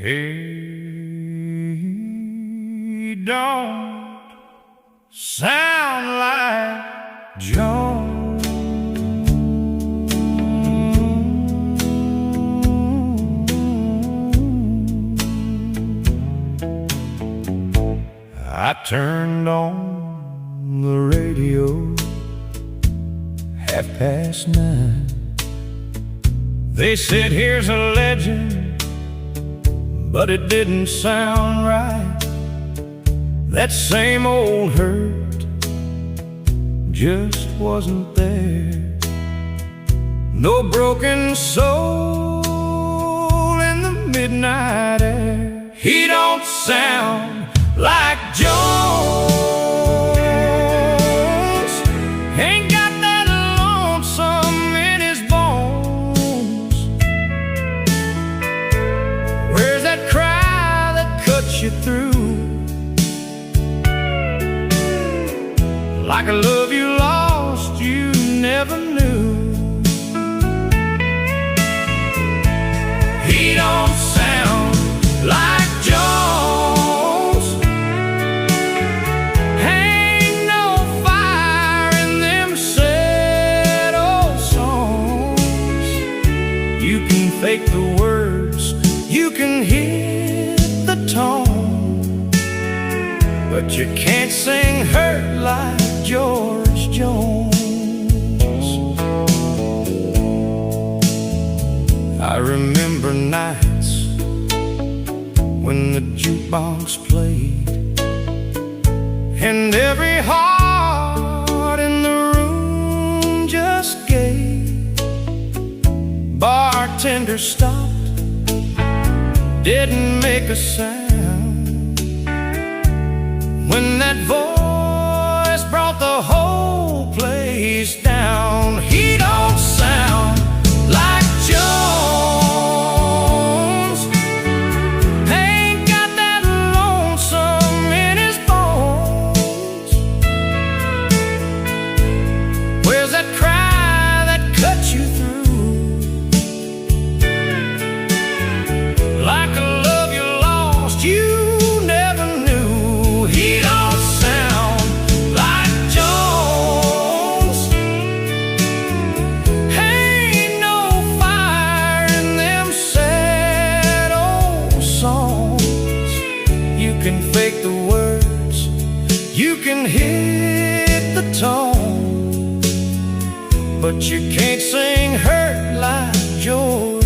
He don't sound like John. I turned on the radio, 9:30. They said here's a legend, but it didn't sound right. That same old hurt just wasn't there. No broken soul in the midnight air. He don't sound like Jones. Ain't got that lonesome in his bones. Where's that cry that cuts you through? Like a love you lost, you never knew. He don't sound like Jones. Ain't no fire in them sad old songs. You can fake the words, you can hit the tone, but you can't sing hurt like George Jones. I remember nights when the jukebox played, and every heart in the room just gave. Bartender stopped, didn't make a sound. When that voice brought the whole place down. He don't sound like Jones. Ain't got that lonesome in his bones. Where's that cry that cuts you through? Like a love you lost, you never knew. He don't sound like Jones. Ain't no fire in them sad old songs. You can fake the words, you can hit the tone, but you can't sing hurt like George